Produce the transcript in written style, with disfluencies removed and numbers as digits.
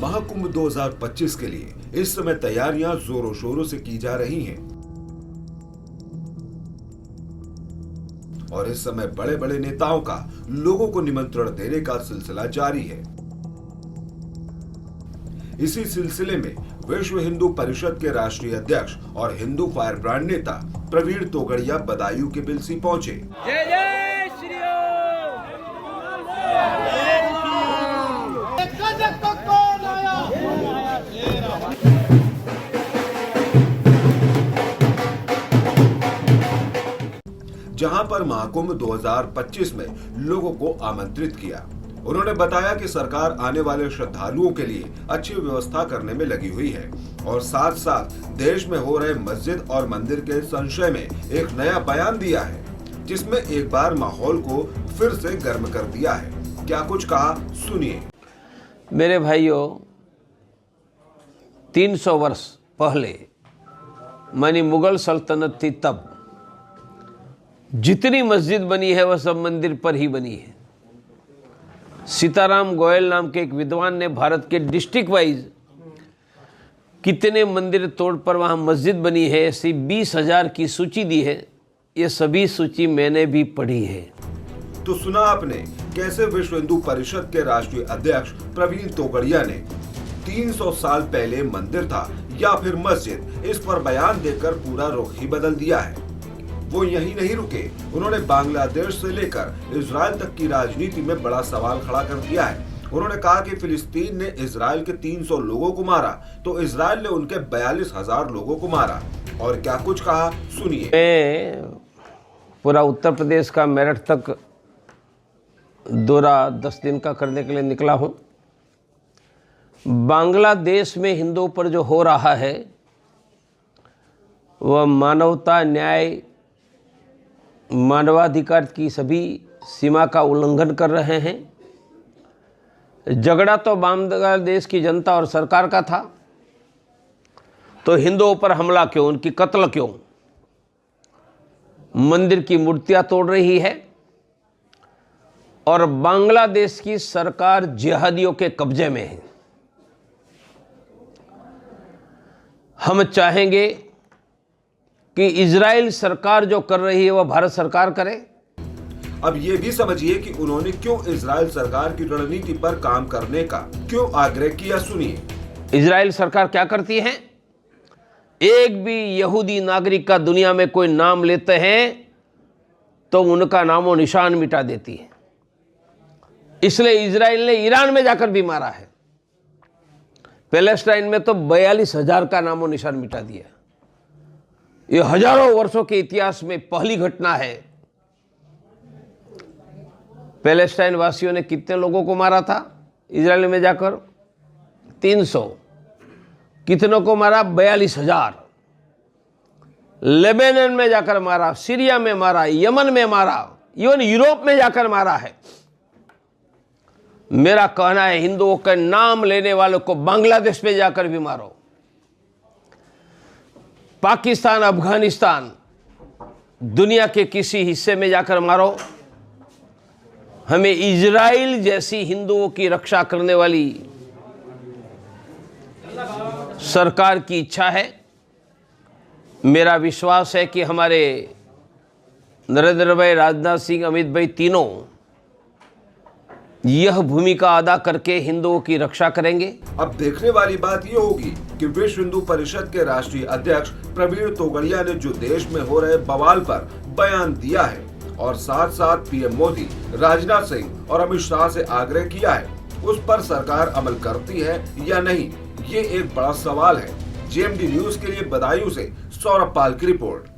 महाकुंभ 2025 के लिए इस समय तैयारियां जोरों शोरों से की जा रही हैं और इस समय बड़े बड़े नेताओं का लोगों को निमंत्रण देने का सिलसिला जारी है। इसी सिलसिले में विश्व हिंदू परिषद के राष्ट्रीय अध्यक्ष और हिंदू फायर ब्रांड नेता प्रवीण तोगड़िया बदायूं के बिलसी पहुंचे। जय जय श्री जहां पर महाकुंभ 2025 में लोगों को आमंत्रित किया। उन्होंने बताया कि सरकार आने वाले श्रद्धालुओं के लिए अच्छी व्यवस्था करने में लगी हुई है और साथ साथ देश में हो रहे मस्जिद और मंदिर के संशय में एक नया बयान दिया है, जिसमें एक बार माहौल को फिर से गर्म कर दिया है। क्या कुछ कहा, सुनिए। मेरे भाइयों, 300 वर्ष पहले मानी मुगल सल्तनत थी, तब जितनी मस्जिद बनी है वह सब मंदिर पर ही बनी है। सीताराम गोयल नाम के एक विद्वान ने भारत के डिस्ट्रिक्ट वाइज कितने मंदिर तोड़ पर वहाँ मस्जिद बनी है ऐसी 20,000 की सूची दी है। ये सभी सूची मैंने भी पढ़ी है। तो सुना आपने कैसे विश्व हिंदू परिषद के राष्ट्रीय अध्यक्ष प्रवीण तोगड़िया ने 300 साल पहले मंदिर था या फिर मस्जिद, इस पर बयान देकर पूरा रुख ही बदल दिया है। वो यही नहीं रुके, उन्होंने बांग्लादेश से लेकर इजराइल तक की राजनीति में बड़ा सवाल खड़ा कर दिया है। उन्होंने कहा कि फिलिस्तीन ने इजराइल के 300 लोगों को मारा तो इजराइल ने उनके 42,000 लोगों को मारा। और क्या कुछ कहा, सुनिए। मैं पूरा उत्तर प्रदेश का मेरठ तक दौरा 10 दिन का करने के लिए निकला हूँ। बांग्लादेश में हिंदुओं पर जो हो रहा है वह मानवता, न्याय, मानवाधिकार की सभी सीमा का उल्लंघन कर रहे हैं। झगड़ा तो बांग्लादेश की जनता और सरकार का था, तो हिंदुओं पर हमला क्यों, उनकी कत्ल क्यों? मंदिर की मूर्तियां तोड़ रही है और बांग्लादेश की सरकार जिहादियों के कब्जे में है। हम चाहेंगे कि इजराइल सरकार जो कर रही है वह भारत सरकार करे। अब ये भी समझिए कि उन्होंने क्यों इजराइल सरकार की रणनीति पर काम करने का क्यों आग्रह किया, सुनिए। इजराइल सरकार क्या करती है? एक भी यहूदी नागरिक का दुनिया में कोई नाम लेते हैं तो उनका नामो निशान मिटा देती है। इसलिए इजराइल ने ईरान में जाकर भी मारा है। पैलेस्टाइन में तो 42,000 का नामो निशान मिटा दिया। ये हजारों वर्षों के इतिहास में पहली घटना है। पैलेस्टाइन वासियों ने कितने लोगों को मारा था इजराइल में जाकर? 300। कितनों को मारा? 42,000। लेबनान में जाकर मारा, सीरिया में मारा, यमन में मारा, इवन यूरोप में जाकर मारा है। मेरा कहना है हिंदुओं के नाम लेने वालों को बांग्लादेश में जाकर भी मारो। पाकिस्तान, अफगानिस्तान, दुनिया के किसी हिस्से में जाकर मारो। हमें इजराइल जैसी हिंदुओं की रक्षा करने वाली सरकार की इच्छा है। मेरा विश्वास है कि हमारे नरेंद्र भाई, राजनाथ सिंह, अमित भाई तीनों यह भूमिका अदा करके हिंदुओं की रक्षा करेंगे। अब देखने वाली बात यह होगी कि विश्व हिंदू परिषद के राष्ट्रीय अध्यक्ष प्रवीण तोगड़िया ने जो देश में हो रहे बवाल पर बयान दिया है और साथ साथ पीएम मोदी, राजनाथ सिंह और अमित शाह से आग्रह किया है, उस पर सरकार अमल करती है या नहीं, ये एक बड़ा सवाल है। जेएमडी न्यूज के लिए बदायूं से सौरभ पाल की रिपोर्ट।